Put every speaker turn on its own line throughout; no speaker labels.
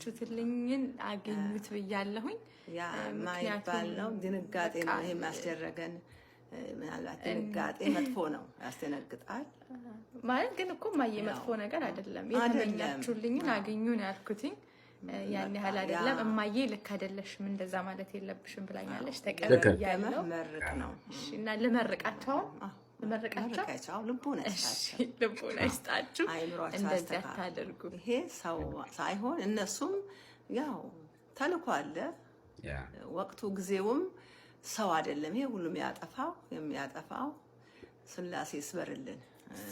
የተመኛችሁትልኝን አገኙት ብያለሁኝ።
ያ ማይባል ነው ድንጋጤ ነው ይሄ ማስደረገን ምናልባት ድንጋጤ መጥፎ ነው ያስደነግጣል
ማለት ግን እኮ ማየ መጥፎ ነገር አይደለም የተመኛችሁልኝን አገኙ ነው ያልኩትኝ ያን ያህል አይደለም እማዬ ልክ አይደለሽም እንደዛ ማለት የለብሽም ብላኛለች ተቀበያለሁ መርቅ ነው እሺ እና ለመርቃቸው ለመርቃቸው ልቦና ይስጣችሁ እንደዚህ አታደርጉ ይሄ ሰው ሳይሆን እነሱም ያው ተልኮ አለ ወቅቱ ጊዜውም ሰው አይደለም ይሄ ሁሉም የሚያጠፋው ስላሴ ይስበርልን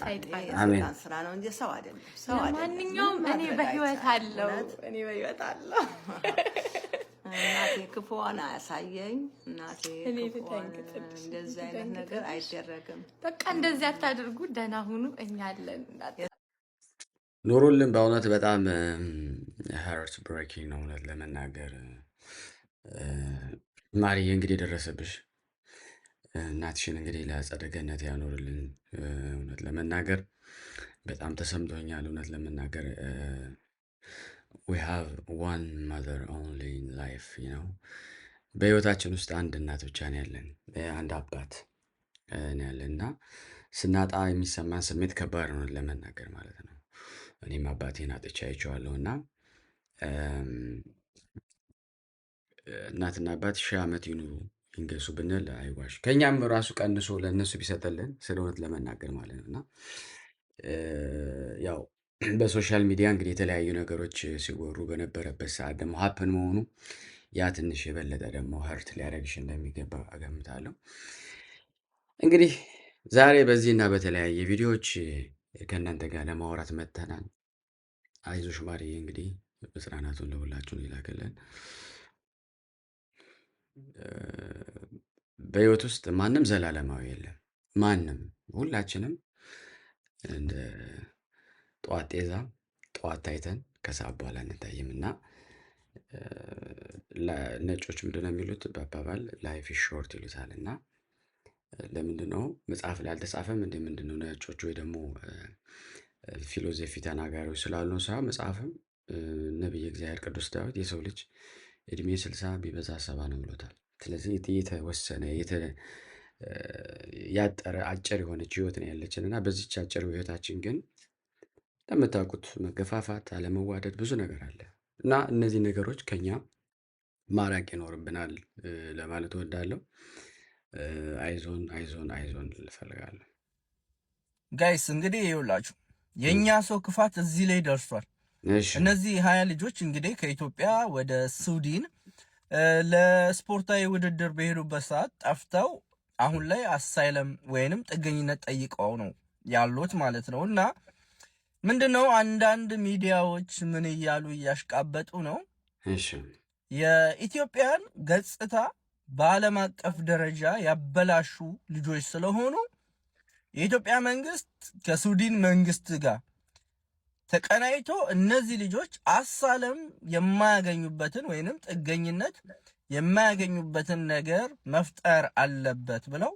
ሰይጣን ስራ ነው እንጂ ሰው አይደለም ሰው አይደለም ማንኛውም እኔ በህይወት አለው እናቴ ክፉዋን አያሳየኝ እናቴ እንደዚህ አይነት ነገር አይደረግም በቃ እንደዚህ አታድርጉ ደህና ሁኑ እኛ አለን
ኑሩልን በእውነት በጣም ሃርት ብሬኪንግ ነው እውነት ለመናገር ማርዬ እንግዲህ ደረሰብሽ እናትሽን እንግዲህ ለአጸደ ገነት ያኖርልን እውነት ለመናገር በጣም ተሰምቶኛል እውነት ለመናገር we have one mother only in life you know በህይወታችን ውስጥ አንድ እናት ብቻ ነው ያለን አንድ አባት ነው ያለና ስናጣ የሚሰማን ስሜት ከባድ ነው ለመናገር ማለት ነው እኔም አባቴን አጥቼ አይቼዋለሁና እናትና አባት ሺህ ዓመት ይኑሩ ይንገሱ ብንል አይዋሽ ከኛም ራሱ ቀንሶ ለነሱ ቢሰጠልን ስለሆነ ለመናገር ማለት ነውና ያው በሶሻል ሚዲያ እንግዲህ የተለያዩ ነገሮች ሲወሩ በነበረበት ሰዓት ደግሞ ሀፕን መሆኑ ያ ትንሽ የበለጠ ደግሞ ሀርት ሊያደርግሽ እንደሚገባ እገምታለሁ እንግዲህ ዛሬ በዚህና በተለያየ ቪዲዮዎች ከእናንተ ጋር ለማውራት መጥተናል አይዞሽ ማርዬ እንግዲህ በጽናናቱን ለሁላችሁን ይላክልን በህይወት ውስጥ ማንም ዘላለማዊ የለም ማንም ሁላችንም እንደ ጧት ጤዛ ጧት ታይተን ከሰዓት በኋላ እንታይምና ነጮች ምንድነው የሚሉት በአባባል ላይፍ ኢዝ ሾርት ይሉታልና ለምንድነው መጽሐፍ ላይ አልተጻፈም ምንድነው ነጮች ወይ ደግሞ ፊሎሶፊ ተናጋሪዎች ስላሉ ነው ሳይሆን መጽሐፍም ነብይ እግዚአብሔር ቅዱስ ዳዊት የሰው ልጅ እድሜ 60 ቢበዛ 70 ነው ብሎታል ስለዚህ የተወሰነ ያጠረ አጭር የሆነች ህይወት ነው ያለችንና በዚህች አጭር ህይወታችን ግን ለምታውቁት መገፋፋት አለመዋደድ ብዙ ነገር አለ እና እነዚህ ነገሮች ከኛ ማራቅ ይኖርብናል ለማለት እወዳለሁ አይዞን ልፈልጋለሁ
ጋይስ እንግዲህ ይኸውላችሁ የኛ ሰው ክፋት እዚህ ላይ ደርሷል እነዚህ 20 ልጆች እንግዲህ ከኢትዮጵያ ወደ ስዊድን ለስፖርታዊ ውድድር በሄዱበት ሰዓት ጠፍተው አሁን ላይ አሳይለም ወይንም ጥገኝነት ጠይቀው ነው ያሉት ማለት ነውና ምንድነው አንዳንድ ሚዲያዎች ምን እያሉ እያሽቃበጡ ነው
እሺ
የኢትዮጵያን ገጽታ በዓለም አቀፍ ደረጃ ያበላሹ ልጆች ስለሆኑ የኢትዮጵያ መንግስት ከስዊድን መንግስት ጋር ተቀናይቶ እነዚህ ልጆች አሳለም የማያገኙበትን ወይንም ጥገኝነት የማያገኙበትን ነገር መፍጠር አለበት ብለው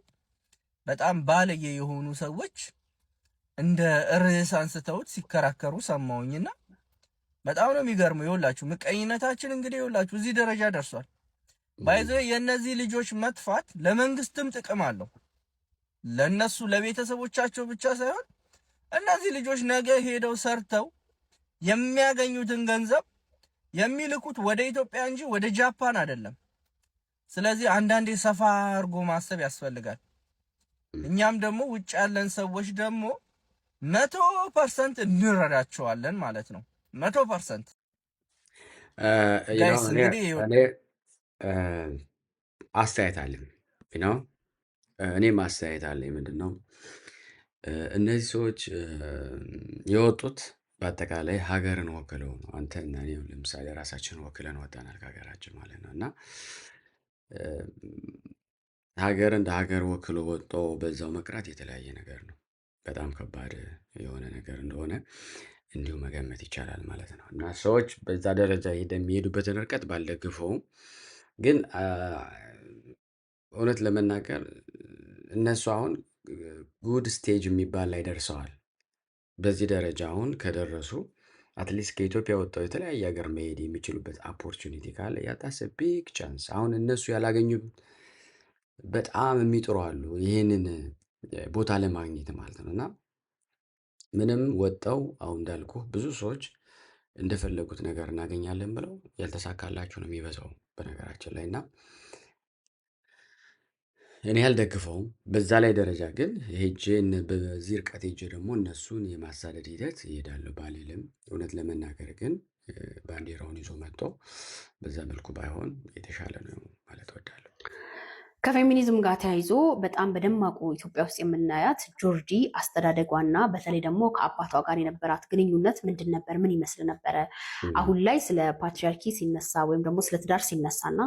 በጣም ባለየ የሆኑ ሰዎች እንደ ርዕስ አንስተውት ሲከራከሩ ሰማውኝና በጣም ነው የሚገርመው ይኸውላችሁ ምቀኝነታችን እንግዲህ ይኸውላችሁ እዚህ ደረጃ ደርሷል ባይዘው የነዚህ ልጆች መጥፋት ለመንግስትም ጥቅም አለው ለነሱ ለቤተሰቦቻቸው ብቻ ሳይሆን እነዚህ ልጆች ነገ ሄደው ሰርተው የሚያገኙትን ገንዘብ የሚልኩት ወደ ኢትዮጵያ እንጂ ወደ ጃፓን አይደለም ስለዚህ አንዳንዴ ሰፋ አርጎ ማሰብ ያስፈልጋል እኛም ደግሞ ውጭ ያለን ሰዎች ደግሞ 100% እንረዳቸዋለን ማለት ነው 100%
ጋይስ እንግዲህ አስተያየት አለኝ እኔም አስተያየት አለኝ ምንድነው እነዚህ ሰዎች የወጡት በአጠቃላይ ሀገርን ወክለው ነው አንተና እኔ ለምሳሌ ራሳችንን ወክለን ወጣናል ከሀገራችን ማለት ነውና ሀገር እንደ ሀገር ወክሎ ወጥቶ በዛው መቅረት የተለያየ ነገር ነው በጣም ከባድ የሆነ ነገር እንደሆነ እንዲሁ መገመት ይቻላል ማለት ነው እና ሰዎች በዛ ደረጃ የሚሄዱበትን ርቀት ባልደግፈውም ግን እውነት ለመናገር እነሱ አሁን ጉድ ስቴጅ የሚባል ላይ ደርሰዋል በዚህ ደረጃ አሁን ከደረሱ አትሊስት ከኢትዮጵያ ወጥተው የተለያየ ሀገር መሄድ የሚችሉበት ኦፖርቹኒቲ ካለ ያታስ ቢግ ቻንስ። አሁን እነሱ ያላገኙ በጣም የሚጥሩ አሉ ይህንን ቦታ ለማግኘት ማለት ነው። እና ምንም ወጥተው አሁን እንዳልኩ ብዙ ሰዎች እንደፈለጉት ነገር እናገኛለን ብለው ያልተሳካላቸው ነው የሚበዛው በነገራችን ላይ። እና እኔ አልደግፈውም በዛ ላይ ደረጃ ግን ሄጄ በዚህ ርቀት ሄጄ ደግሞ እነሱን የማሳደድ ሂደት ይሄዳለሁ ባልልም፣ እውነት ለመናገር ግን ባንዲራውን ይዞ መጥቶ በዛ መልኩ ባይሆን የተሻለ ነው ማለት እወዳለሁ።
ከፌሚኒዝም ጋር ተያይዞ በጣም በደማቁ ኢትዮጵያ ውስጥ የምናያት ጆርጂ አስተዳደጓና በተለይ ደግሞ ከአባቷ ጋር የነበራት ግንኙነት ምንድን ነበር? ምን ይመስል ነበረ? አሁን ላይ ስለ ፓትሪያርኪ ሲነሳ ወይም ደግሞ ስለ ትዳር ሲነሳና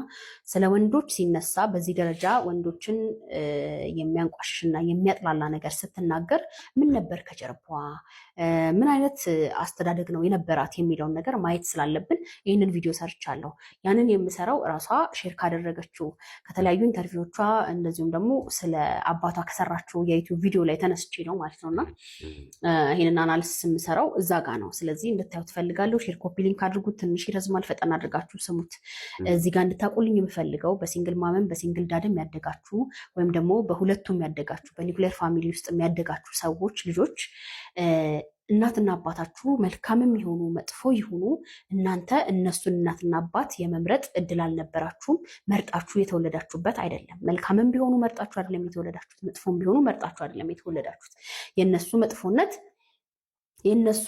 ስለ ወንዶች ሲነሳ በዚህ ደረጃ ወንዶችን የሚያንቋሽሽና የሚያጥላላ ነገር ስትናገር ምን ነበር ከጀርባዋ? ምን አይነት አስተዳደግ ነው የነበራት የሚለውን ነገር ማየት ስላለብን ይህንን ቪዲዮ ሰርቻለሁ። ያንን የምሰራው እራሷ ሼር ካደረገችው ከተለያዩ ኢንተርቪዎቿ እንደዚሁም ደግሞ ስለ አባቷ ከሰራችው የዩቲዩብ ቪዲዮ ላይ ተነስቼ ነው ማለት ነው። እና ይህንን አናሊሲስ የምሰራው እዛ ጋ ነው። ስለዚህ እንድታዩ ትፈልጋለሁ። ሼር ኮፒ ሊንክ አድርጉት። ትንሽ ይረዝማል፣ ፈጠን አድርጋችሁ ስሙት። እዚህ ጋር እንድታቁልኝ የምፈልገው በሲንግል ማመን በሲንግል ዳድም ያደጋችሁ ወይም ደግሞ በሁለቱም ያደጋችሁ በኒውክሌር ፋሚሊ ውስጥ የሚያደጋችሁ ሰዎች ልጆች እናትና አባታችሁ መልካምም ይሆኑ መጥፎ ይሆኑ እናንተ እነሱን እናትና አባት የመምረጥ እድል አልነበራችሁም። መርጣችሁ የተወለዳችሁበት አይደለም። መልካምም ቢሆኑ መርጣችሁ አይደለም የተወለዳችሁት፣ መጥፎም ቢሆኑ መርጣችሁ አይደለም የተወለዳችሁት። የነሱ መጥፎነት የነሱ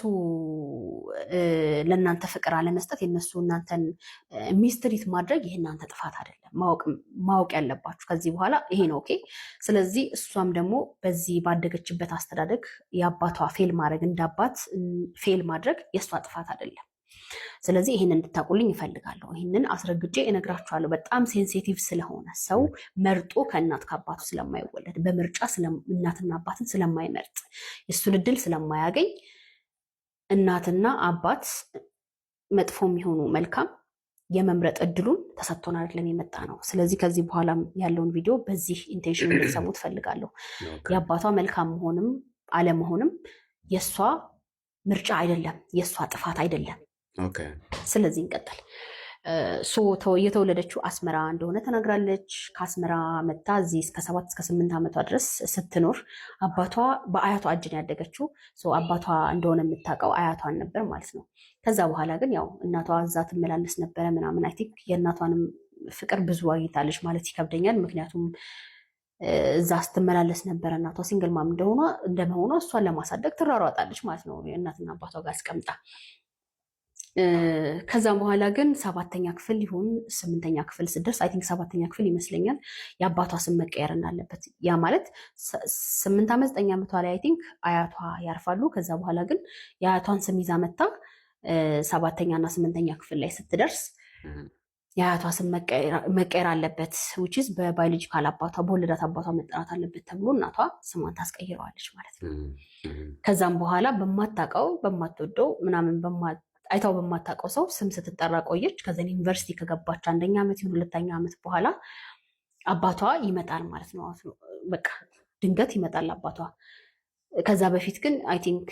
ለእናንተ ፍቅር አለመስጠት የነሱ እናንተን ሚስትሪት ማድረግ ይህ እናንተ ጥፋት አይደለም። ማወቅ ያለባችሁ ከዚህ በኋላ ይሄ ነው። ኦኬ። ስለዚህ እሷም ደግሞ በዚህ ባደገችበት አስተዳደግ የአባቷ ፌል ማድረግ እንዳባት ፌል ማድረግ የእሷ ጥፋት አይደለም። ስለዚህ ይህን እንድታቁልኝ ይፈልጋለሁ። ይህንን አስረግጬ እነግራችኋለሁ። በጣም ሴንሲቲቭ ስለሆነ ሰው መርጦ ከእናት ከአባቱ ስለማይወለድ በምርጫ እናትና አባትን ስለማይመርጥ የእሱን እድል ስለማያገኝ እናትና አባት መጥፎ የሚሆኑ መልካም የመምረጥ እድሉን ተሰጥቶን አይደለም የመጣ ነው። ስለዚህ ከዚህ በኋላ ያለውን ቪዲዮ በዚህ ኢንቴንሽን እንድትሰሙ ትፈልጋለሁ። የአባቷ መልካም መሆንም አለመሆንም የእሷ ምርጫ አይደለም፣ የእሷ ጥፋት አይደለም። ስለዚህ እንቀጥል። የተወለደችው አስመራ እንደሆነ ተናግራለች። ከአስመራ መታ እዚህ እስከ 7 እስከ 8 ዓመቷ ድረስ ስትኖር አባቷ በአያቷ እጅ ነው ያደገችው። አባቷ እንደሆነ የምታውቀው አያቷን ነበር ማለት ነው። ከዛ በኋላ ግን ያው እናቷ እዛ ትመላለስ ነበረ ምናምን። አይ ቲንክ የእናቷንም ፍቅር ብዙ አግኝታለች ማለት ይከብደኛል። ምክንያቱም እዛ ስትመላለስ ነበረ። እናቷ ሲንግል ማም እንደመሆኗ እሷን ለማሳደግ ትሯሯጣለች ማለት ነው እናትና አባቷ ጋር አስቀምጣ። ከዛም በኋላ ግን 7ኛ ክፍል ይሁን 8ኛ ክፍል ስደርስ አይ ቲንክ 7ኛ ክፍል ይመስለኛል የአባቷ ስም መቀየር እንዳለበት። ያ ማለት 8 ዓመት 9 ዓመቷ ላይ አይ ቲንክ አያቷ ያርፋሉ። ከዛ በኋላ ግን የአያቷን ስም ይዛ መታ 7ኛ እና 8ኛ ክፍል ላይ ስትደርስ የአያቷ ስም መቀየር አለበት which is በባዮሎጂካል አባቷ በወለዳት አባቷ መጠራት አለበት ተብሎ እናቷ ስሟን ታስቀይረዋለች ማለት ነው። ከዛም በኋላ በማታውቀው በማትወደው ምናምን አይታው በማታውቀው ሰው ስም ስትጠራ ቆየች። ከዛ ዩኒቨርሲቲ ከገባች 1ኛ ዓመት ይሁን 2ኛ ዓመት በኋላ አባቷ ይመጣል ማለት ነው። በቃ ድንገት ይመጣል አባቷ። ከዛ በፊት ግን አይ ቲንክ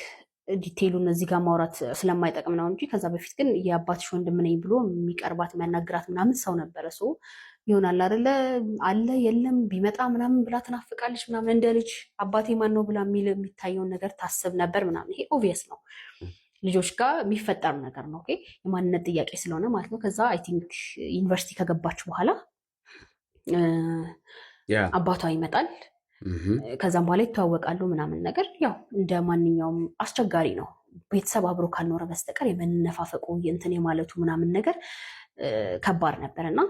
ዲቴይሉን እዚህ ጋር ማውራት ስለማይጠቅም ነው እንጂ ከዛ በፊት ግን የአባትሽ ወንድም ነኝ ብሎ የሚቀርባት የሚያናግራት ምናምን ሰው ነበረ። ይሆናል አይደለ አለ የለም ቢመጣ ምናምን ብላ ትናፍቃለች ምናምን። እንደ ልጅ አባቴ ማን ነው ብላ የሚታየውን ነገር ታስብ ነበር ምናምን። ይሄ ኦብቪየስ ነው፣ ልጆች ጋር የሚፈጠር ነገር ነው። ኦኬ የማንነት ጥያቄ ስለሆነ ማለት ነው። ከዛ አይ ቲንክ ዩኒቨርሲቲ ከገባች በኋላ አባቷ ይመጣል። ከዛም በኋላ ይተዋወቃሉ ምናምን ነገር። ያው እንደ ማንኛውም አስቸጋሪ ነው። ቤተሰብ አብሮ ካልኖረ በስተቀር የመነፋፈቁ እንትን የማለቱ ምናምን ነገር ከባድ ነበር እና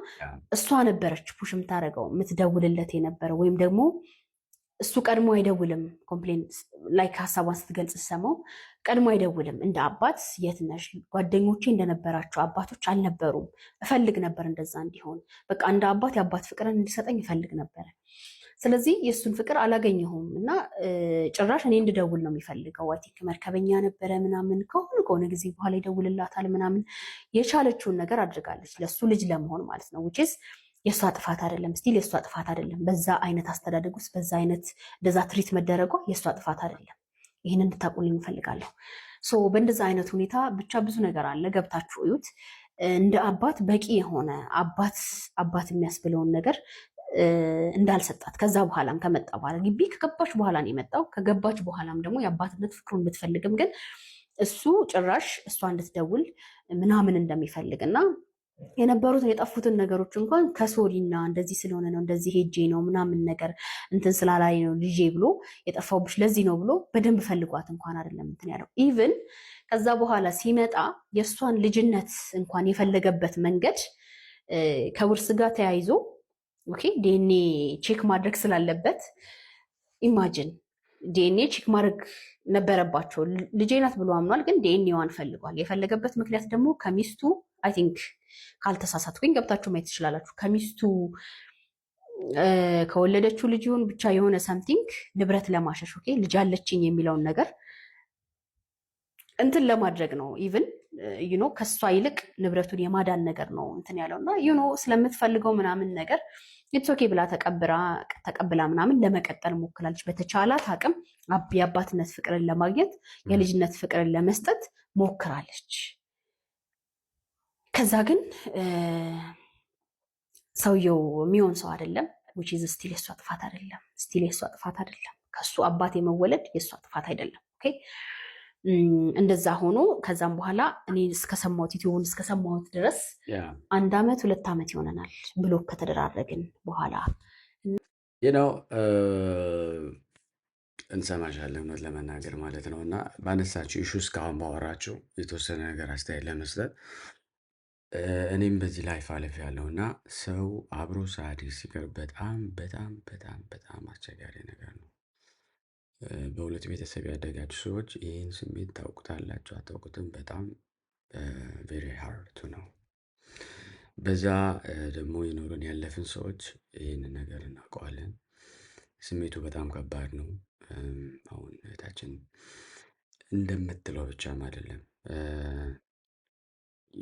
እሷ ነበረች ፑሽ የምታደርገው የምትደውልለት የነበረው ወይም ደግሞ እሱ ቀድሞ አይደውልም። ኮምፕሌንት ላይክ ሀሳቧን ስትገልጽ ሰማው ቀድሞ አይደውልም። እንደ አባት የት ነሽ? ጓደኞቼ እንደነበራቸው አባቶች አልነበሩም። እፈልግ ነበር እንደዛ እንዲሆን። በቃ እንደ አባት የአባት ፍቅርን እንዲሰጠኝ እፈልግ ነበር። ስለዚህ የእሱን ፍቅር አላገኘሁም እና ጭራሽ እኔ እንድደውል ነው የሚፈልገው። አይ ቲንክ መርከበኛ ነበረ ምናምን። ከሆነ ጊዜ በኋላ ይደውልላታል ምናምን። የቻለችውን ነገር አድርጋለች ለሱ ልጅ ለመሆን ማለት ነው። ውጭስ የእሷ ጥፋት አይደለም፣ ስቲል የእሷ ጥፋት አይደለም። በዛ አይነት አስተዳደግ ውስጥ በዛ አይነት እንደዛ ትሪት መደረጓ የእሷ ጥፋት አይደለም። ይህን እንድታቁልኝ እፈልጋለሁ። በእንደዛ አይነት ሁኔታ ብቻ ብዙ ነገር አለ። ገብታችሁ እዩት። እንደ አባት በቂ የሆነ አባት የሚያስብለውን ነገር እንዳልሰጣት ከዛ በኋላም ከመጣ በኋላ ግቢ ከገባች በኋላ ነው የመጣው። ከገባች በኋላም ደግሞ የአባትነት ፍቅሩን ብትፈልግም ግን እሱ ጭራሽ እሷ እንድትደውል ምናምን እንደሚፈልግ እና የነበሩትን የጠፉትን ነገሮች እንኳን ከሶሪና እንደዚህ ስለሆነ ነው እንደዚህ ሄጄ ነው ምናምን ነገር እንትን ስላላይ ነው ልጄ ብሎ የጠፋውብሽ ለዚህ ነው ብሎ በደንብ ፈልጓት እንኳን አይደለም እንትን ያለው። ኢቭን ከዛ በኋላ ሲመጣ የእሷን ልጅነት እንኳን የፈለገበት መንገድ ከውርስ ጋር ተያይዞ ኦኬ ዲኤንኤ ቼክ ማድረግ ስላለበት ኢማጅን ዲኤንኤ ቼክ ማድረግ ነበረባቸው። ልጄ ናት ብሎ አምኗል፣ ግን ዲኤንኤዋን ፈልጓል። የፈለገበት ምክንያት ደግሞ ከሚስቱ አይ ቲንክ ካልተሳሳትኩኝ ገብታችሁ ማየት ትችላላችሁ። ከሚስቱ ከወለደችው ልጅ ይሁን ብቻ የሆነ ሰምቲንግ ንብረት ለማሸሽ ኦኬ ልጅ አለችኝ የሚለውን ነገር እንትን ለማድረግ ነው። ኢቭን ዩኖ ከሷ ይልቅ ንብረቱን የማዳን ነገር ነው እንትን ያለውና ዩኖ ስለምትፈልገው ምናምን ነገር ኢትስ ኦኬ ብላ ተቀብላ ምናምን ለመቀጠል ሞክራለች። በተቻላት አቅም የአባትነት ፍቅርን ለማግኘት የልጅነት ፍቅርን ለመስጠት ሞክራለች። ከዛ ግን ሰውየው የሚሆን ሰው አይደለም። which is ስቲል የሷ ጥፋት አይደለም። ከሱ አባት የመወለድ የሷ ጥፋት አይደለም። ኦኬ እንደዛ ሆኖ ከዛም በኋላ እኔ እስከሰማሁት ዩቲዩብን እስከሰማሁት ድረስ 1 ዓመት 2 ዓመት ይሆነናል ብሎክ ከተደራረግን በኋላ
እንሰማሻለን እውነት ለመናገር ማለት ነው። እና ባነሳችው ኢሹ እስካሁን ባወራችው የተወሰነ ነገር አስተያየት ለመስጠት እኔም በዚህ ላይፍ አለፍ ያለው እና ሰው አብሮ ሳያድግ ሲቀር በጣም በጣም በጣም በጣም አስቸጋሪ ነገር ነው። በሁለት ቤተሰብ ያደጋችሁ ሰዎች ይህን ስሜት ታውቁታላችሁ አታውቁትም? በጣም ቬሪ ሃርድ ነው። በዛ ደግሞ የኖርን ያለፍን ሰዎች ይህን ነገር እናውቀዋለን። ስሜቱ በጣም ከባድ ነው። አሁን እህታችን እንደምትለው ብቻም አይደለም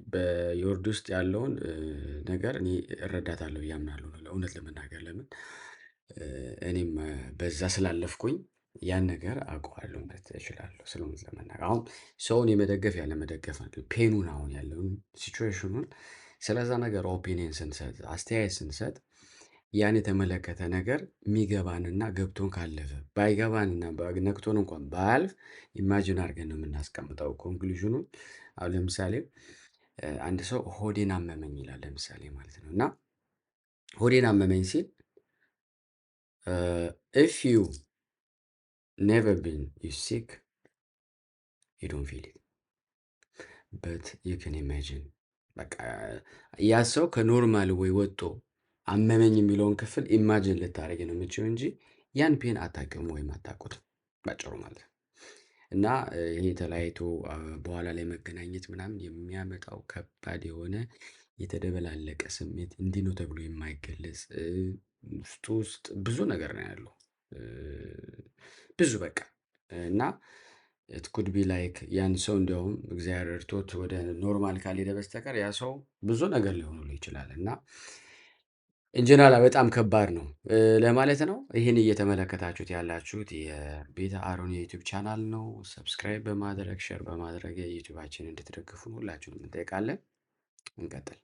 በዮርድ ውስጥ ያለውን ነገር እኔ እረዳታለሁ ብዬ አምናለሁ። እውነት ለመናገር ለምን እኔም በዛ ስላለፍኩኝ ያን ነገር አውቀዋለሁ ማለት እችላለሁ። ስለ እውነት ለመናገር አሁን ሰውን የመደገፍ ያለ መደገፍ ፔኑን አሁን ያለውን ሲቹዌሽኑን ስለዛ ነገር ኦፒኒየን ስንሰጥ አስተያየት ስንሰጥ ያን የተመለከተ ነገር የሚገባንና ገብቶን ካለፈ ባይገባንና ነክቶን እንኳን ባያልፍ ኢማጂን አድርገን ነው የምናስቀምጠው ኮንክሉዥኑን። አሁን ለምሳሌ አንድ ሰው ሆዴን አመመኝ ይላል ለምሳሌ ማለት ነው። እና ሆዴን አመመኝ ሲል if you never been you sick you don't feel it but you can imagine በቃ ያ ሰው ከኖርማል ወይ ወጥቶ አመመኝ የሚለውን ክፍል ኢማጂን ልታደርግ ነው የምችው እንጂ ያን ፔን አታውቅም ወይም አታውቁትም ባጭሩ ማለት ነው። እና ይሄ ተለያይቶ በኋላ ላይ መገናኘት ምናምን የሚያመጣው ከባድ የሆነ የተደበላለቀ ስሜት እንዲህ ነው ተብሎ የማይገለጽ ውስጥ ብዙ ነገር ነው ያለው ብዙ በቃ እና it could be like ያን ሰው እንዲያውም እግዚአብሔር እርቶት ወደ ኖርማል ካልሄደ በስተቀር ያ ሰው ብዙ ነገር ሊሆኑ ይችላል። እና ኢንጀነራል በጣም ከባድ ነው ለማለት ነው። ይህን እየተመለከታችሁት ያላችሁት የቤተ አሮን የዩቲዩብ ቻናል ነው። ሰብስክራይብ በማድረግ ሼር በማድረግ የዩቲዩባችን እንድትደግፉን ሁላችሁንም እንጠይቃለን። እንቀጥል።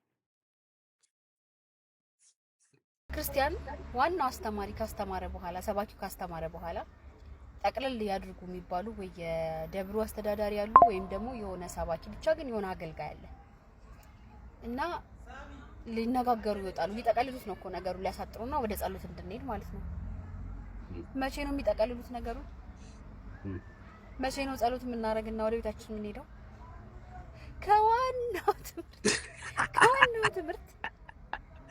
ክርስቲያን ዋናው አስተማሪ ካስተማረ በኋላ ሰባኪው ካስተማረ በኋላ ጠቅልል ያድርጉ የሚባሉ ወይ የደብሩ አስተዳዳሪ ያሉ ወይም ደግሞ የሆነ ሰባኪ ብቻ ግን የሆነ አገልጋይ አለ እና ሊነጋገሩ ይወጣሉ። ሊጠቀልሉት ነው እኮ ነገሩ ሊያሳጥሩና ወደ ጸሎት እንድንሄድ ማለት ነው። መቼ ነው የሚጠቀልሉት ነገሩ? መቼ ነው ጸሎት የምናደርግና ወደ ቤታችን የምንሄደው? ከዋናው ትምህርት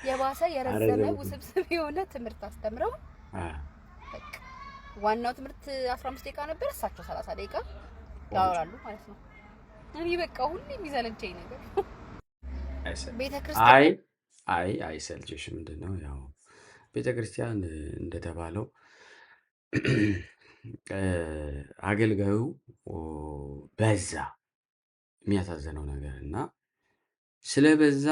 የባሰ የረዘመ ውስብስብ የሆነ ትምህርት አስተምረው ዋናው ትምህርት 15 ደቂቃ ነበር፣ እሳቸው 30 ደቂቃ ያወራሉ ማለት ነው። እኔ በቃ ሁሌ የሚዘለንቸኝ ነገር ቤተክርስቲያን
አይሰልችሽ ምንድነው ያው ቤተክርስቲያን እንደተባለው አገልጋዩ በዛ የሚያሳዝነው ነገር እና ስለበዛ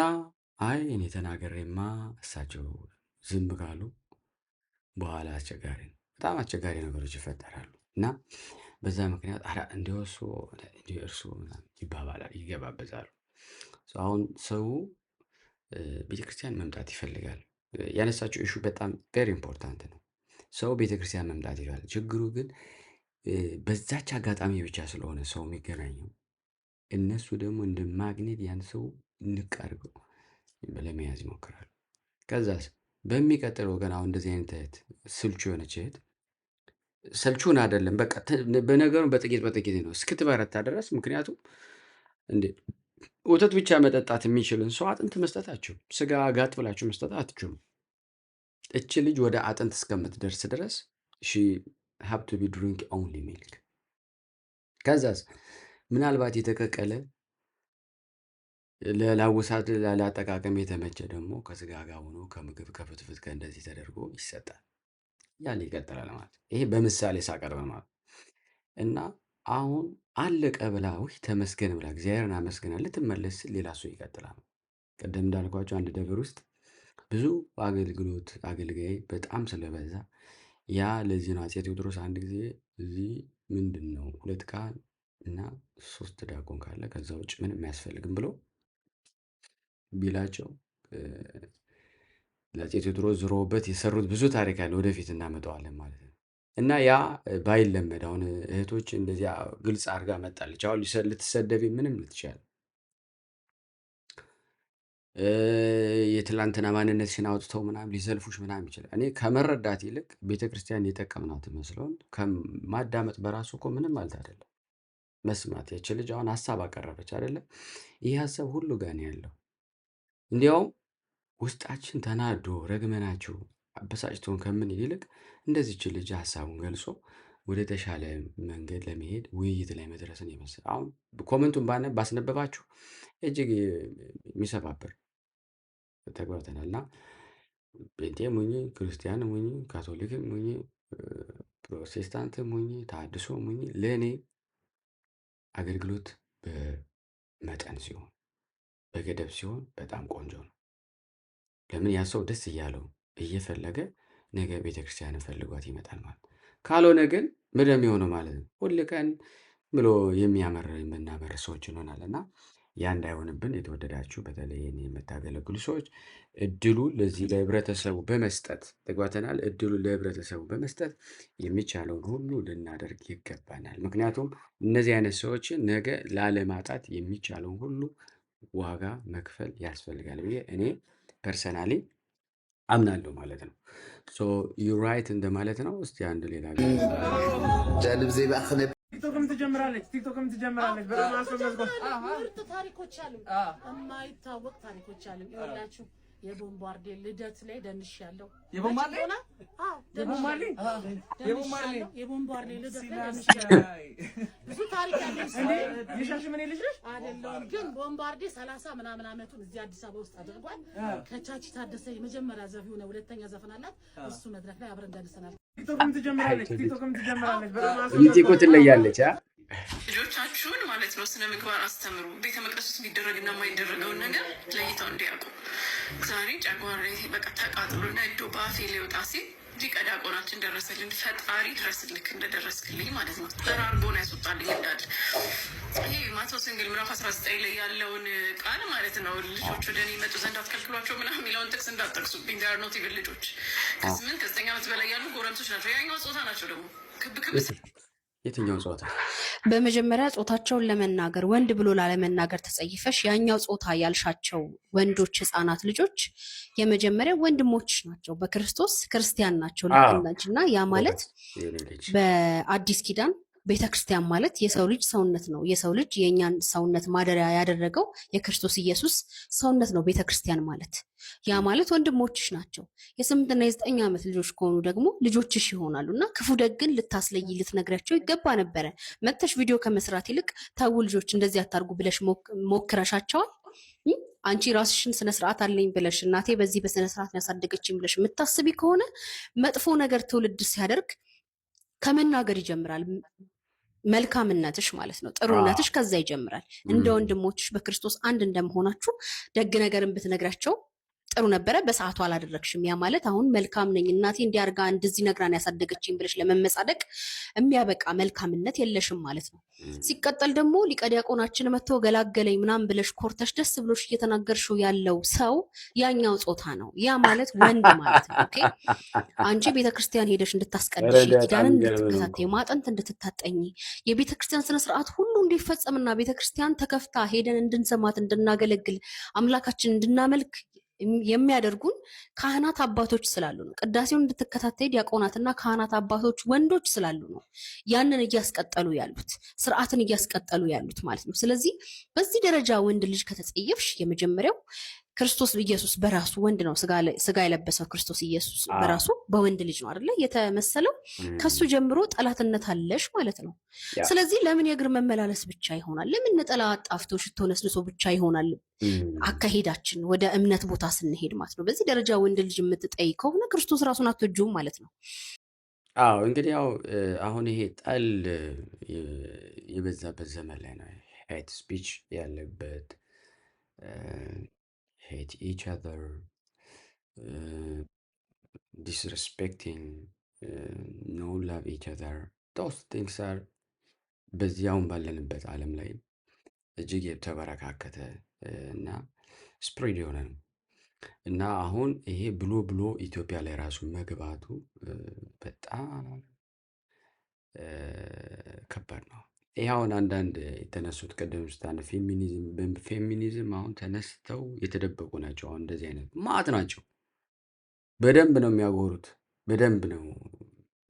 እኔ ተናገሬማ እሳቸው ዝም ካሉ በኋላ አስቸጋሪ ነው። በጣም አስቸጋሪ ነገሮች ይፈጠራሉ እና በዛ ምክንያት እንዲወሱ እርሱ ይባባላል፣ ይገባበዛሉ። አሁን ሰው ቤተክርስቲያን መምጣት ይፈልጋል። ያነሳቸው ኢሹ በጣም ቬሪ ኢምፖርታንት ነው። ሰው ቤተክርስቲያን መምጣት ይላል። ችግሩ ግን በዛች አጋጣሚ ብቻ ስለሆነ ሰው የሚገናኘው እነሱ ደግሞ እንደ ማግኔት ያን ሰው ንቅ አድርገው ለመያዝ ይሞክራሉ። ከዛስ በሚቀጥለው ቀን አሁን እንደዚህ አይነት እህት ስልቹ የሆነች እህት ሰልቹን አይደለም በቃ በነገሩ በጥቂት ነው እስክትበረታ ድረስ። ምክንያቱም እንዴ ወተት ብቻ መጠጣት የሚችልን ሰው አጥንት መስጠታችሁ ስጋ ጋጥ ብላችሁ መስጠት አትችሉም። እች ልጅ ወደ አጥንት እስከምትደርስ ድረስ ሺ ሃብ ቱ ቢ ድሪንክ ኦንሊ ሚልክ። ከዛስ ምናልባት የተቀቀለ ለላውሳት ላጠቃቀም የተመቸ ደግሞ ከስጋ ጋር ሆኖ ከምግብ ከፍትፍት ከእንደዚህ ተደርጎ ይሰጣል። ያለ ይቀጥላል ማለት ይሄ በምሳሌ ሳቀርብ ማለት እና አሁን አለቀ ብላ ወይ ተመስገን ብላ እግዚአብሔርን አመስግና ልትመለስ ሌላ ሰው ይቀጥላል። ቀደም እንዳልኳቸው አንድ ደብር ውስጥ ብዙ አገልግሎት አገልጋይ በጣም ስለበዛ ያ ለዚህ ነው አፄ ቴዎድሮስ አንድ ጊዜ እዚህ ምንድን ነው 2 ካህን እና 3 ዲያቆን ካለ ከዛ ውጭ ምንም አያስፈልግም ብሎ ቢላቸው ለአፄ ቴዎድሮስ ዝሮበት የሰሩት ብዙ ታሪክ አለ። ወደፊት እናመጣዋለን ማለት ነው። እና ያ ባይለመድ አሁን እህቶች እንደዚያ ግልጽ አድርጋ መጣለች። አሁን ልትሰደቢ ምንም ልትችል የትላንትና ማንነትሽን አውጥተው ምናምን ሊዘልፉሽ ምናምን ይችላል። እኔ ከመረዳት ይልቅ ቤተክርስቲያን የጠቀምናት መስሎን ከማዳመጥ በራሱ እኮ ምንም ማለት አይደለም። መስማት ያች ልጅ አሁን ሀሳብ አቀረበች አይደለም። ይህ ሀሳብ ሁሉ ጋር ነው ያለው። እንዲያውም ውስጣችን ተናዶ ረግመናችሁ አበሳጭቶን ከምን ይልቅ እንደዚች ልጅ ሀሳቡን ገልጾ ወደ ተሻለ መንገድ ለመሄድ ውይይት ላይ መድረስን ይመስል አሁን ኮመንቱን ባስነበባችሁ እጅግ የሚሰባበር ተግባብተናል። እና ጴንጤም ሁኚ ክርስቲያንም ሁኚ ካቶሊክም ሁኚ ፕሮቴስታንትም ሁኚ ተሐድሶም ሁኚ ለእኔ አገልግሎት በመጠን ሲሆን በገደብ ሲሆን በጣም ቆንጆ ነው። ለምን ያ ሰው ደስ እያለው እየፈለገ ነገ ቤተክርስቲያን ፈልጓት ይመጣል ማለት። ካልሆነ ግን ምንም የሆነው ማለት ነው ሁል ቀን ብሎ የምናመር ሰዎች እንሆናለን። እና ያ እንዳይሆንብን የተወደዳችሁ በተለይ የምታገለግሉ ሰዎች እድሉ ለዚህ ለህብረተሰቡ በመስጠት ተግባተናል። እድሉ ለህብረተሰቡ በመስጠት የሚቻለውን ሁሉ ልናደርግ ይገባናል። ምክንያቱም እነዚህ አይነት ሰዎችን ነገ ላለማጣት የሚቻለውን ሁሉ ዋጋ መክፈል ያስፈልጋል ብዬ እኔ ፐርሰናሊ አምናለሁ ማለት ነው። ሶ ዩ ራይት እንደማለት ነው። እስቲ አንድ ሌላ
ጃልብ ዘይ ባክነ
ቲክቶክም ትጀምራለች። በጣም
ምርጥ ታሪኮች አሉ፣ የማይታወቅ ታሪኮች አሉ። ይኸውላችሁ የቦምባርዴ ልደት ላይ ደንሻለሁ። የቦምባርዴ ልደት ላይ ደንሻለሁ። ብዙ ታሪክ ያለኝ ሰው
የሻሸመኔ ልጅ ነሽ
አይደለሁም፣ ግን ቦምባርዴ 30 ምናምን ዓመቱን እዚህ አዲስ አበባ ውስጥ አድርጓል። ከቻቺ ታደሰ የመጀመሪያ ዘፈኑ ነው፣ ሁለተኛ ዘፈን አላት። እሱ መድረክ ላይ አብረን ደንሰናል።
ቲክቶክም ትጀምራለች።
ሚጢቆ ትለያለች።
ልጆቻችሁን ማለት ነው ስነ ምግባር አስተምሩ። ቤተ መቅደስ ውስጥ የሚደረግና የማይደረገውን ነገር ለይተው እንዲያውቁ። ዛሬ ጨጓሬ በቃ ተቃጥሎ ነዶ በአፌ ሊወጣ ሲል ሊቀ ዲያቆናችን ደረሰልን። ፈጣሪ ድረስልክ እንደደረስክልኝ ማለት ነው። ጠራርጎን ያስወጣልኝ እንዳል ይሄ ማቴዎስ ወንጌል ምዕራፍ 19 ላይ ያለውን ቃል ማለት ነው። ልጆች ወደ እኔ ይመጡ ዘንድ አትከልክሏቸው ምናምን የሚለውን ጥቅስ እንዳትጠቅሱብኝ። ዳር ኖት ኢቭን ልጆች ከ8 ከ9 ዓመት በላይ ያሉ ጎረምሶች ናቸው። ያኛው ጾታ ናቸው ደግሞ ክብ
የትኛው ጾታ?
በመጀመሪያ ጾታቸውን ለመናገር ወንድ ብሎ ላለመናገር ተጸይፈሽ ያኛው ጾታ ያልሻቸው ወንዶች ህፃናት ልጆች የመጀመሪያ ወንድሞች ናቸው፣ በክርስቶስ ክርስቲያን ናቸው። ልክናች እና ያ ማለት በአዲስ ኪዳን ቤተክርስቲያን ማለት የሰው ልጅ ሰውነት ነው። የሰው ልጅ የእኛን ሰውነት ማደሪያ ያደረገው የክርስቶስ ኢየሱስ ሰውነት ነው ቤተክርስቲያን ማለት። ያ ማለት ወንድሞችሽ ናቸው። የ8 እና የ9 ዓመት ልጆች ከሆኑ ደግሞ ልጆችሽ ይሆናሉ። እና ክፉ ደግን ልታስለይ ልትነግሪያቸው ይገባ ነበረ። መተሽ ቪዲዮ ከመስራት ይልቅ ተው ልጆች እንደዚህ አታርጉ ብለሽ ሞክረሻቸዋል። አንቺ ራስሽን ስነስርዓት አለኝ ብለሽ እናቴ በዚህ በስነስርዓት ያሳደገችኝ ብለሽ የምታስቢ ከሆነ መጥፎ ነገር ትውልድ ሲያደርግ ከመናገር ይጀምራል። መልካምነትሽ ማለት ነው፣ ጥሩነትሽ ከዛ ይጀምራል። እንደ ወንድሞችሽ በክርስቶስ አንድ እንደመሆናችሁ ደግ ነገርን ብትነግራቸው ጥሩ ነበረ፣ በሰዓቱ አላደረግሽም። ያ ማለት አሁን መልካም ነኝ እናቴ እንዲያርጋ እንደዚህ ነግራን ያሳደገችኝ ብለሽ ለመመጻደቅ የሚያበቃ መልካምነት የለሽም ማለት ነው። ሲቀጠል ደግሞ ሊቀ ዲያቆናችን መጥቶ ገላገለኝ ምናምን ብለሽ ኮርተሽ ደስ ብሎሽ እየተናገርሽው ያለው ሰው ያኛው ጾታ ነው። ያ ማለት ወንድ ማለት ነው። ኦኬ አንቺ ቤተክርስቲያን ሄደሽ እንድታስቀድሽ ኪዳንን እንድትከታተይ ማጠንት እንድትታጠኝ የቤተክርስቲያን ስነ ስርዓት ሁሉ እንዲፈጸምና ቤተክርስቲያን ተከፍታ ሄደን እንድንሰማት እንድናገለግል አምላካችን እንድናመልክ የሚያደርጉን ካህናት አባቶች ስላሉ ነው። ቅዳሴውን እንድትከታተይ ዲያቆናትና ካህናት አባቶች ወንዶች ስላሉ ነው ያንን እያስቀጠሉ ያሉት ስርዓትን እያስቀጠሉ ያሉት ማለት ነው። ስለዚህ በዚህ ደረጃ ወንድ ልጅ ከተጸየፍሽ የመጀመሪያው ክርስቶስ ኢየሱስ በራሱ ወንድ ነው። ስጋ የለበሰው ክርስቶስ ኢየሱስ በራሱ በወንድ ልጅ ነው አይደለ የተመሰለው። ከሱ ጀምሮ ጠላትነት አለሽ ማለት ነው። ስለዚህ ለምን የእግር መመላለስ ብቻ ይሆናል? ለምን ነጠላ ጣፍቶ ሽቶ ነስንሶ ብቻ ይሆናል? አካሄዳችን ወደ እምነት ቦታ ስንሄድ ማለት ነው። በዚህ ደረጃ ወንድ ልጅ የምትጠይ ከሆነ ክርስቶስ ራሱን አትወጂውም ማለት ነው።
አዎ እንግዲህ ያው አሁን ይሄ ጠል የበዛበት ዘመን ላይ ነው። ሄት ስፒች ያለበት hate each other, disrespecting, no love each other. Those things are በዚያውን ባለንበት ዓለም ላይ እጅግ የተበረካከተ እና ስፕሪድ የሆነ ነው እና አሁን ይሄ ብሎ ኢትዮጵያ ላይ ራሱ መግባቱ በጣም ከባድ ነው። ይኸውን አንዳንድ የተነሱት ቀደም ስታነ ፌሚኒዝም አሁን ተነስተው የተደበቁ ናቸው። አሁን እንደዚህ አይነት ማት ናቸው። በደንብ ነው የሚያጎሩት፣ በደንብ ነው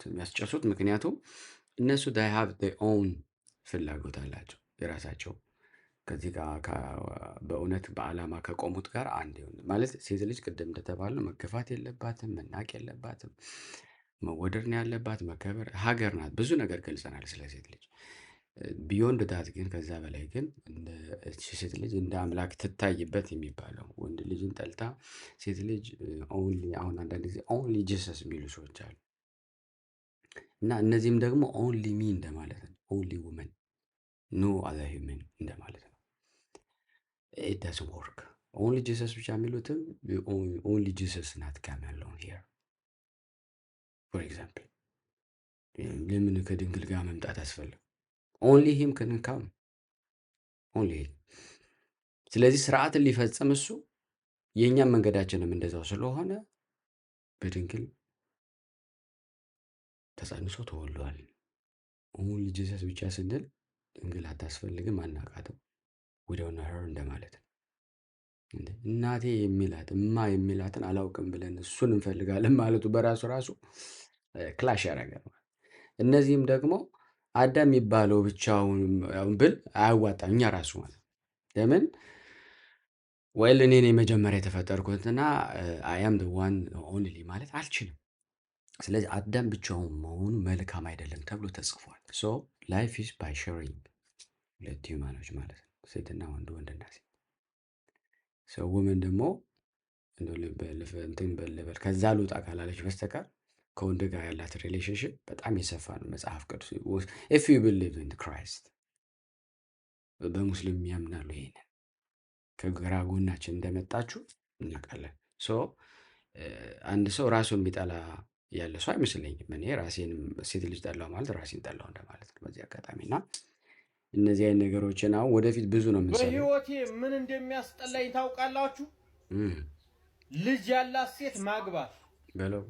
የሚያስጨሱት። ምክንያቱም እነሱ ዳይ ሃቭ ዴር ኦውን ፍላጎት አላቸው የራሳቸው። ከዚህ ጋር በእውነት በዓላማ ከቆሙት ጋር አንድ ይሁን ማለት ሴት ልጅ ቅድም እንደተባለ መገፋት የለባትም፣ መናቅ የለባትም፣ መወደድ ነው ያለባት፣ መከበር። ሀገር ናት። ብዙ ነገር ገልጸናል ስለ ሴት ልጅ። ቢዮንድ ዳት ግን ከዛ በላይ ግን ሴት ልጅ እንደ አምላክ ትታይበት የሚባለው ወንድ ልጅን ጠልታ ሴት ልጅ ኦንሊ አሁን አንዳንድ ጊዜ ኦንሊ ጂሰስ የሚሉ ሰዎች አሉ እና እነዚህም ደግሞ ኦንሊ ሚ እንደማለት ነው። ኦንሊ ውመን ኖ አዘር ሂውመን እንደማለት ነው። ኢት ዳዝንት ወርክ። ኦንሊ ጂሰስ ብቻ የሚሉትም ኦንሊ ጂሰስ ናት ካም ያለውን ሂር ፎር ኤግዛምፕል ለምን ከድንግል ጋር መምጣት አስፈልግ? ኦንሊ ሂም ከንካም ኦንሊ። ስለዚህ ስርዓትን ሊፈጽም እሱ የእኛም መንገዳችንም እንደዛው ስለሆነ በድንግል ተጸንሶ ተወልዷል። ኦንሊ ጂሰስ ብቻ ስንል ድንግል አታስፈልግም፣ አናቃትም፣ ወደውና ሄር እንደማለት ነው። እናቴ የሚላት እማ የሚላትን አላውቅም ብለን እሱን እንፈልጋለን ማለቱ በራሱ ክላሽ ያደርጋል። እነዚህም ደግሞ አዳም የሚባለው ብቻውን ብል አያዋጣም። እኛ ራሱ ማለት ለምን ወይል እኔን የመጀመሪያ የተፈጠርኩትና አያም ዋን ኦንሊ ማለት አልችልም። ስለዚህ አዳም ብቻውን መሆኑ መልካም አይደለም ተብሎ ተጽፏል። ሶ ላይፍ ኢዝ ባይ ሼሪንግ፣ ሁለት ሂውማኖች ማለት ነው፣ ሴትና ወንድ፣ ወንድና ሴት። ሰው ውመን ደግሞ እንትን በልበል ከዛ ልውጣ ካላለች በስተቀር ከወንድ ጋር ያላት ሪሌሽንሽፕ በጣም የሰፋ ነው። መጽሐፍ ቅዱስ ኢፍ ዩ ቢሊቭ ኢን ክራይስት በሙስሊም ያምናሉ። ይሄንን ከግራ ጎናችን እንደመጣችሁ እናውቃለን። ሶ አንድ ሰው ራሱን የሚጠላ ያለ ሰው አይመስለኝም። እኔ ራሴን ሴት ልጅ ጠላው ማለት ራሴን ጠላው እንደማለት ነው በዚህ አጋጣሚ እና እነዚህ አይነት ነገሮችን አሁን ወደፊት ብዙ ነው የምንሰራው።
በህይወቴ ምን እንደሚያስጠላኝ ታውቃላችሁ? ልጅ ያላት ሴት ማግባት በለው።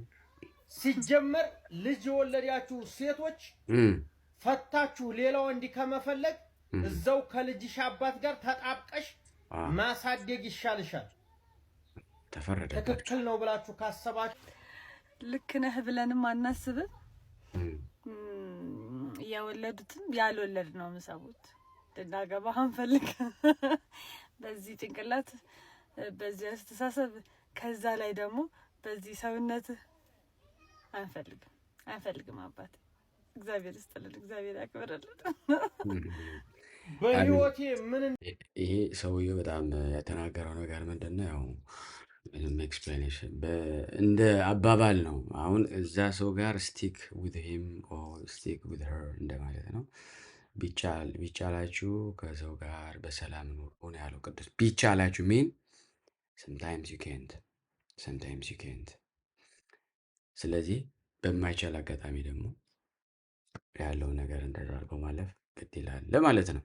ሲጀመር ልጅ የወለዳችሁ ሴቶች ፈታችሁ ሌላ ወንድ ከመፈለግ እዛው ከልጅሽ አባት ጋር ተጣብቀሽ ማሳደግ ይሻልሻል። ተፈረደባችሁ። ትክክል ነው ብላችሁ ካሰባችሁ
ልክ ነህ ብለንም አናስብም። የወለዱትም ያልወለድ ነው የምሰቡት። ልናገባ አንፈልግ በዚህ ጭንቅላት በዚህ አስተሳሰብ፣ ከዛ ላይ ደግሞ በዚህ ሰውነት አንፈልግም። አባት እግዚአብሔር ይስጥልን፣ እግዚአብሔር ያክብርልን።
በህይወቴ ምን
ይሄ ሰውዬው በጣም የተናገረው ነገር ምንድነው? ያው ምንም ኤክስፕላኔሽን እንደ አባባል ነው። አሁን እዛ ሰው ጋር ስቲክ ዊዝ ሂም ኦር ስቲክ ዊዝ ሄር እንደማለት ነው። ቢቻላችሁ ከሰው ጋር በሰላም ኑሩ ነው ያለው ቅዱስ። ቢቻላችሁ ሚን sometimes you can't sometimes you can't ስለዚህ በማይቻል አጋጣሚ ደግሞ ያለው ነገር እንደዛርጎ ማለፍ ግድ ይላል ለማለት ነው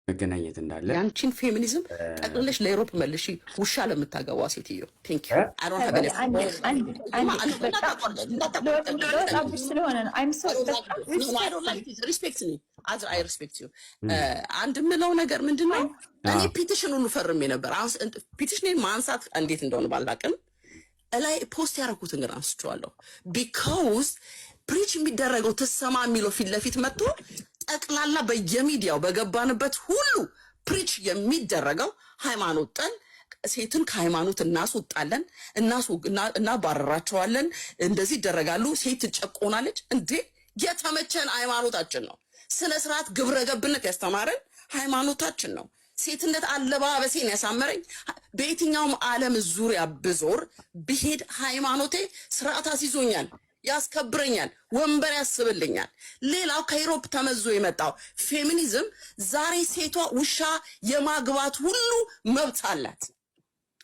መገናኘት እንዳለ
ያንቺን ፌሚኒዝም ጠቅልለሽ ለዩሮፕ መልሺ ውሻ ለምታገባ ሴትዮ ቴንክ ዩ አይ ዶንት ሃቭ ኤኒ ሪስፔክት ሚ አዝ አይ ሪስፔክት ዩ አንድ ምለው ነገር ምንድነው እኔ ፒቲሽኑን ፈርሜ ነበር ፒቲሽኔን ማንሳት እንዴት እንደሆነ ባላቅም ላይ ፖስት ያደረኩትን ግን አንስቼዋለሁ ቢካውዝ ፕሪች የሚደረገው ተሰማ የሚለው ፊት ለፊት መጥቶ ጠቅላላ በየሚዲያው በገባንበት ሁሉ ፕሪች የሚደረገው ሃይማኖት ጠል ሴትን ከሃይማኖት እናስወጣለን እናባረራቸዋለን እንደዚህ ይደረጋሉ ሴት ትጨቆናለች እንዴ የተመቸን ሃይማኖታችን ነው ስነ ስርዓት ግብረ ገብነት ያስተማረን ሃይማኖታችን ነው ሴትነት አለባበሴን ያሳመረኝ በየትኛውም ዓለም ዙሪያ ብዞር ብሄድ ሃይማኖቴ ስርዓት አስይዞኛል ያስከብረኛል ወንበር ያስብልኛል ሌላው ከዩሮፕ ተመዞ የመጣው ፌሚኒዝም ዛሬ ሴቷ ውሻ የማግባት ሁሉ መብት አላት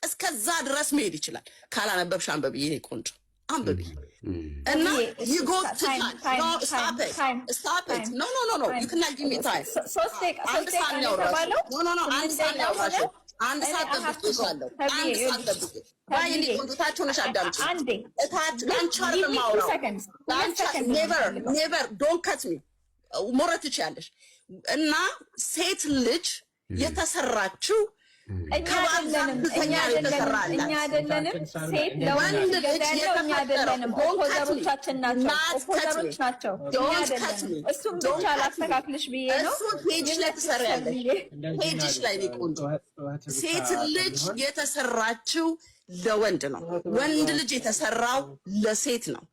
እስከዛ ድረስ መሄድ ይችላል ካላነበብሽ አንበብ ይሄ ቆንጆ አንበብ እና ይጎትታል no stop it no you cannot give me time አንድ ሰዓት ነው no አንድ ሰዓት ነው አንድ ሰዓት ተብትሻለሁ አንድ ሰዓት ተብትሽ ባይኒ ቆንጆታችሁ ነሽ አዳምጪ እታች ላንቻር ለማውራው never don't cut me ሞረት ይቻለሽ እና ሴት ልጅ የተሰራችው
እኛ አይደለንም ሴት ለወንድ ልጅ እኛ አይደለንም ኦፖዘሮቻችን ናቸው እሱም ብቻ ላስተካክልሽ ብዬ ነው
ፔጅ ላይ ተሰራያለሽ ፔጅ ላይ ነው ቆንጆ ሴት ልጅ የተሰራችው ለወንድ ነው ወንድ ልጅ የተሰራው ለሴት ነው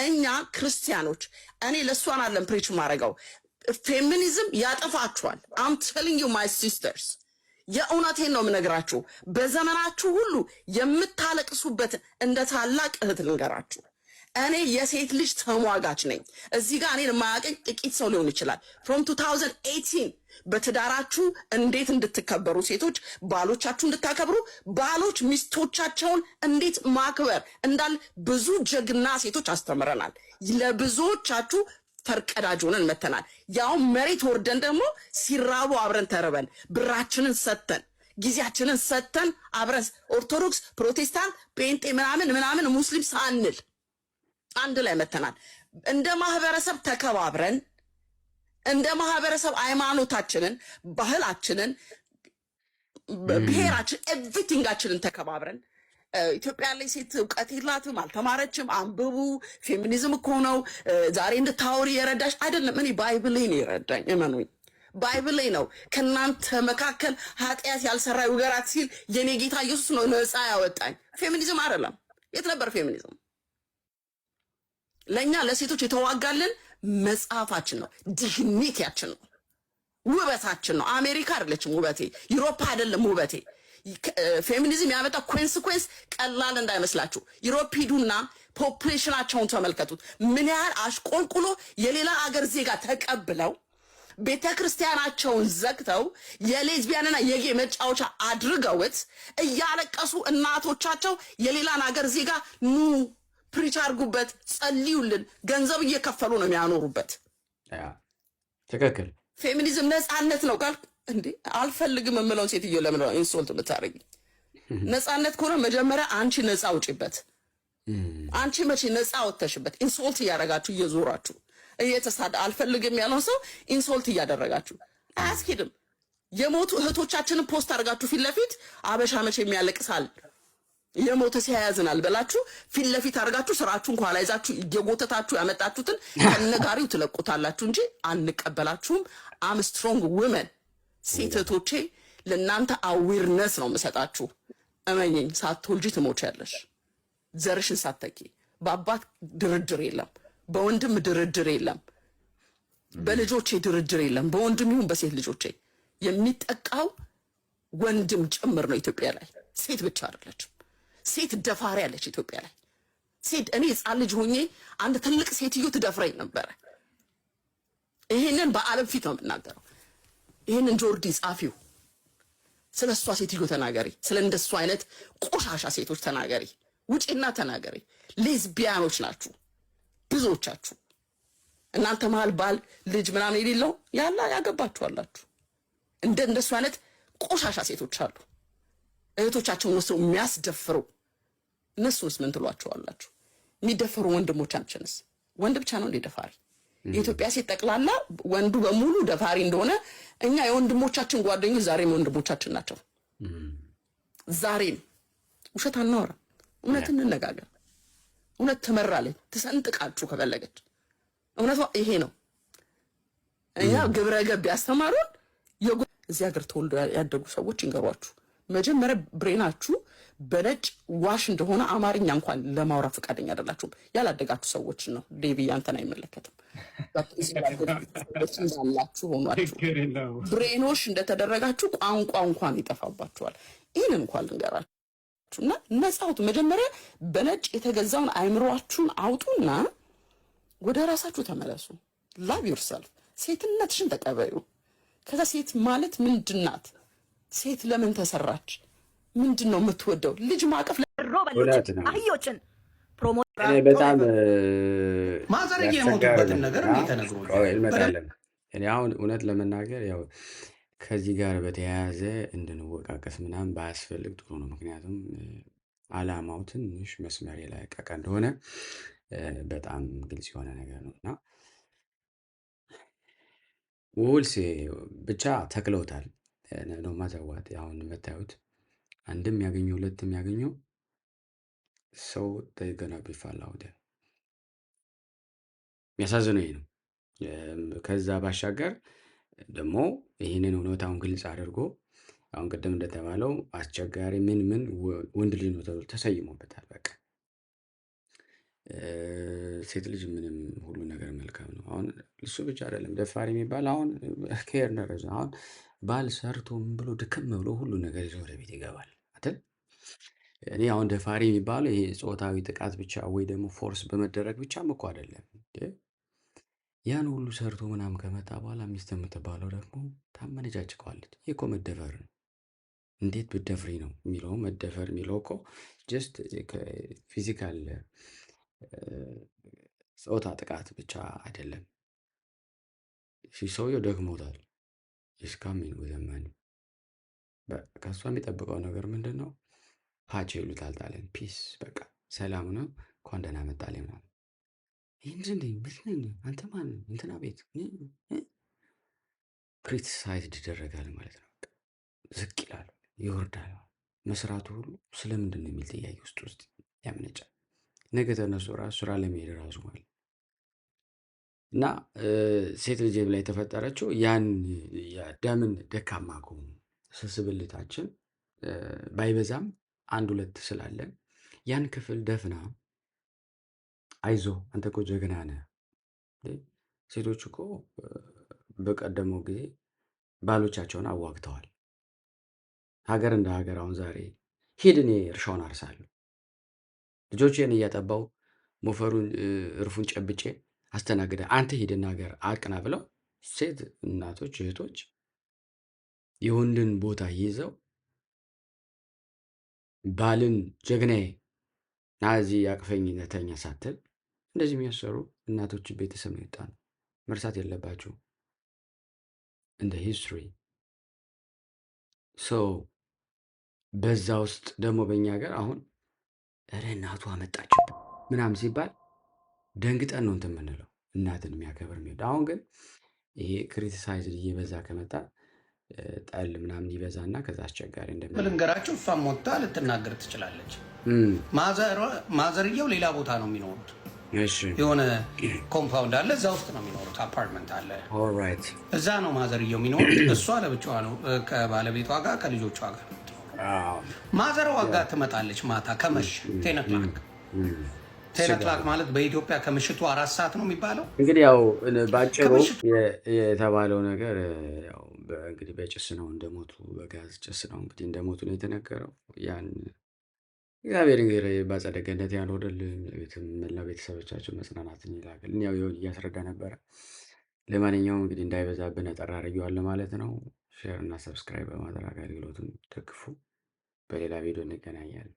እኛ ክርስቲያኖች እኔ ለሷን አለም ፕሪች ማረጋው ፌሚኒዝም ያጠፋችኋል I'm telling you my sisters የእውነቴን ነው የምነግራችሁ በዘመናችሁ ሁሉ የምታለቅሱበት እንደ ታላቅ እህት ልንገራችሁ እኔ የሴት ልጅ ተሟጋች ነኝ እዚህ ጋር እኔን ማያቀኝ ጥቂት ሰው ሊሆን ይችላል from 2018 በትዳራችሁ እንዴት እንድትከበሩ ሴቶች ባሎቻችሁ እንድታከብሩ ባሎች ሚስቶቻቸውን እንዴት ማክበር እንዳል ብዙ ጀግና ሴቶች አስተምረናል ለብዙዎቻችሁ ፈርቀዳጅ ሆነን መተናል ያው መሬት ወርደን ደግሞ ሲራቡ አብረን ተረበን ብራችንን ሰተን ጊዜያችንን ሰተን አብረን ኦርቶዶክስ ፕሮቴስታንት ጴንጤ ምናምን ሙስሊም ሳንል አንድ ላይ መተናል እንደ ማህበረሰብ ተከባብረን እንደ ማህበረሰብ ሃይማኖታችንን ባህላችንን ብሔራችን ኤቭሪቲንጋችንን ተከባብረን ኢትዮጵያ ላይ ሴት ዕውቀት የላትም አልተማረችም አንብቡ ፌሚኒዝም እኮ ነው ዛሬ እንድታወሪ የረዳሽ አይደለም እኔ ባይብል ላይ ነው የረዳኝ እመኑኝ ባይብል ላይ ነው ከናንተ መካከል ኃጢአት ያልሰራ ይውገራት ሲል የኔ ጌታ ኢየሱስ ነው ነፃ ያወጣኝ ፌሚኒዝም አይደለም የት ነበር ፌሚኒዝም ለኛ ለሴቶች የተዋጋልን መጽሐፋችን ነው ዲግኒቲያችን ነው ውበታችን ነው አሜሪካ አይደለችም ውበቴ ዩሮፕ አይደለም ውበቴ ፌሚኒዝም ያመጣው ኮንሲኩዌንስ ቀላል እንዳይመስላችሁ ዩሮፕ ሂዱና ፖፑሌሽናቸውን ተመልከቱት ምን ያህል አሽቆልቁሎ የሌላ አገር ዜጋ ተቀብለው ቤተክርስቲያናቸውን ዘግተው የሌዝቢያንና የጌ መጫወቻ አድርገውት እያለቀሱ እናቶቻቸው የሌላን አገር ዜጋ ኑ ፕሪች አድርጉበት ጸልዩልን ገንዘብ እየከፈሉ ነው የሚያኖሩበት
ትክክል
ፌሚኒዝም ነፃነት ነው ቃል እንዴ አልፈልግም የምለውን ሴትዮ ለምን ነው ኢንሶልት የምታረጊ ነፃነት ከሆነ መጀመሪያ አንቺ ነፃ ውጪበት አንቺ መቼ ነፃ ወተሽበት ኢንሶልት እያደረጋችሁ እየዞራችሁ እየተሳደ አልፈልግም ያለው ሰው ኢንሶልት እያደረጋችሁ አያስኬድም የሞቱ እህቶቻችንን ፖስት አድርጋችሁ ፊት ለፊት አበሻ መቼ የሚያለቅሳል የሞተ ሲያያዝናል በላችሁ ፊት ለፊት አድርጋችሁ ስራችሁን ኋላ ይዛችሁ እየጎተታችሁ ያመጣችሁትን ከነጋሪው ትለቁታላችሁ እንጂ አንቀበላችሁም አም ስትሮንግ ውመን ሴቶቼ ለናንተ አዌርነስ ነው መሰጣችሁ እመኝኝ ሳትወልጂ ትሞቻለሽ ዘርሽን ሳትተኪ በአባት ድርድር የለም በወንድም ድርድር የለም በልጆቼ ድርድር የለም በወንድም ይሁን በሴት ልጆቼ የሚጠቃው ወንድም ጭምር ነው ኢትዮጵያ ላይ ሴት ብቻ አይደለችም ሴት ደፋሪ ያለች ኢትዮጵያ ላይ ሴት እኔ ህፃን ልጅ ሆኜ አንድ ትልቅ ሴትዮ ትደፍረኝ ነበር ይሄንን በአለም ፊት ነው የምናገረው ይሄንን ጆርዲ ጻፊው ስለሷ ሴትዮ ተናገሪ ስለ እንደሷ አይነት ቆሻሻ ሴቶች ተናገሪ ውጪና ተናገሪ። ሌዝቢያኖች ናችሁ ብዙዎቻችሁ። እናንተ መሀል ባል ልጅ ምናምን የሌለው ያላ ያገባችኋላችሁ። እንደሱ አይነት ቆሻሻ ሴቶች አሉ፣ እህቶቻቸውን ወስደው የሚያስደፍሩ። እነሱንስ ምን ትሏቸዋላችሁ? የሚደፈሩ ወንድሞቻችንስ? ወንድ ብቻ ነው እንደ ደፋሪ? የኢትዮጵያ ሴት ጠቅላላ ወንዱ በሙሉ ደፋሪ እንደሆነ እኛ የወንድሞቻችን ጓደኞች ዛሬም ወንድሞቻችን ናቸው። ዛሬም ውሸት አናወራ፣ እውነት እንነጋገር። እውነት ትመራለች፣ ትሰንጥቃችሁ ከፈለገች። እውነቷ ይሄ ነው። እኛ ግብረ ገብ ያስተማሩን እዚህ ሀገር ተወልዶ ያደጉ ሰዎች ይንገሯችሁ። መጀመሪያ ብሬናችሁ በነጭ ዋሽ እንደሆነ አማርኛ እንኳን ለማውራት ፈቃደኛ አይደላችሁም። ያላደጋችሁ ሰዎች ነው። ዴቪ አንተን አይመለከትም። እንዳላችሁ ሆኗችሁ ብሬኖሽ እንደተደረጋችሁ ቋንቋ እንኳን ይጠፋባችኋል። ይህን እንኳን ልንገራችሁና ነፃ አውጡ። መጀመሪያ በነጭ የተገዛውን አይምሯችሁን አውጡና ወደ ራሳችሁ ተመለሱ። ላቭ ዮርሰልፍ። ሴትነትሽን ተቀበዩ። ከዛ ሴት ማለት ምንድናት? ሴት ለምን ተሰራች? ምንድን ነው የምትወደው? ልጅ ማቀፍ አህዮችን
በጣም
ማዘር የሞቱበትን ነገር
እንመጣለን። እኔ አሁን እውነት ለመናገር ያው ከዚህ ጋር በተያያዘ እንድንወቃቀስ ምናምን ባያስፈልግ ጥሩ ነው። ምክንያቱም አላማው ትንሽ መስመር የለቀቀ እንደሆነ በጣም ግልጽ የሆነ ነገር ነው እና ውልሴ ብቻ ተክለውታል ነው ማዘዋት። አሁን የምታዩት አንድም ያገኘው ሁለትም ያገኘው ሰው ገና ቢፋላ ወደ የሚያሳዝነው ይሄ ነው። ከዛ ባሻገር ደግሞ ይህንን እውነታውን ግልጽ አድርጎ አሁን ቅድም እንደተባለው አስቸጋሪ ምን ወንድ ልጅ ነው ተብሎ ተሰይሞበታል። በቃ ሴት ልጅ ምንም ሁሉ ነገር መልካም ነው። አሁን እሱ ብቻ አይደለም ደፋሪ የሚባል አሁን ኬር ነረዝ አሁን ባል ሰርቶ ምን ብሎ ድክም ብሎ ሁሉ ነገር ይዞ ወደ ቤት ይገባል አይደል? እኔ አሁን ደፋሪ የሚባለው ይሄ ጾታዊ ጥቃት ብቻ ወይ ደግሞ ፎርስ በመደረግ ብቻም እኮ አይደለም። ያን ሁሉ ሰርቶ ምናምን ከመጣ በኋላ ሚስት የምትባለው ደግሞ ታመነጫጭቀዋለች። ይህ እኮ መደፈር ነው። እንዴት ብደፍሪ ነው የሚለው መደፈር የሚለው እኮ ጀስት ፊዚካል ጾታ ጥቃት ብቻ አይደለም። ሰውየው ደክሞታል። እስካሚን ወዘማን ከእሷ የሚጠብቀው ነገር ምንድን ነው? ፓቼ ይሉታል ጣሊያን ፒስ፣ በቃ ሰላም ነው፣ እንኳን ደህና መጣልኝ ምናምን። ይህን አንተ ማን እንትና ቤት ክሪቲሳይዝድ ይደረጋል ማለት ነው። ዝቅ ይላል፣ ይወርዳል። መስራቱ ሁሉ ስለምንድን ነው የሚል ጥያቄ ውስጥ ያመነጫል። ነገ ተነሱ ራሱ ስራ ለመሄድ ራሱ ማለት እና ሴት ልጅ ላይ የተፈጠረችው ያን ደምን ደካማ ከሆኑ ስስብልታችን ባይበዛም አንድ ሁለት ስላለን ያን ክፍል ደፍና አይዞ አንተ እኮ ጀግና ነህ። ሴቶች እኮ በቀደመው ጊዜ ባሎቻቸውን አዋግተዋል። ሀገር እንደ ሀገር አሁን ዛሬ ሂድ እኔ እርሻውን አርሳለሁ ልጆቼን እያጠባው ሞፈሩን እርፉን ጨብጬ አስተናግደ አንተ ሂድና ሀገር አቅና ብለው ሴት እናቶች እህቶች የወንድን ቦታ ይዘው ባልን ጀግናዬ ናዚ አቅፈኝነተኛ ሳትል እንደዚህ የሚያሰሩ እናቶች ቤተሰብ ነው የወጣ ነው። መርሳት የለባችሁ እንደ ሂስትሪ በዛ ውስጥ ደግሞ በእኛ ሀገር አሁን እረ እናቱ አመጣችበት ምናምን ሲባል ደንግጠን ነው እንትን የምንለው እናትን የሚያከብር የሚወድ። አሁን ግን ይሄ ክሪቲሳይዝድ እየበዛ ከመጣ ጠል ምናምን ይበዛና ከዛ አስቸጋሪ
ልንገራችሁ። እሷም ወጥታ ልትናገር ትችላለች። ማዘርየው ሌላ ቦታ ነው የሚኖሩት። የሆነ ኮምፓውንድ አለ፣ እዛ ውስጥ ነው የሚኖሩት። አፓርትመንት አለ፣ እዛ ነው ማዘርየው የሚኖሩት። እሷ ለብቻዋ ነው ከባለቤቷ ጋር ከልጆቿ ጋር። ማዘሯ ጋር ትመጣለች ማታ ከመሽ ቴነክላክ ማለት በኢትዮጵያ ከምሽቱ 4 ሰዓት ነው የሚባለው። እንግዲህ ያው ባጭሩ የተባለው ነገር ያው እንግዲህ በጭስ ነው እንደሞቱ፣ በጋዝ ጭስ ነው እንግዲህ እንደሞቱ ነው የተነገረው። ያን እግዚአብሔር እንግዲህ በአጸደ ገነት ያኖርልን፣ መላ ቤተሰቦቻቸው መጽናናትን ይላክልን። ያው እያስረዳ ነበረ። ለማንኛውም እንግዲህ እንዳይበዛብን ጠራ አድርጌዋለሁ ማለት ነው። ሼር እና ሰብስክራይብ በማድረግ አገልግሎቱን ደግፉ። በሌላ ቪዲዮ እንገናኛለን።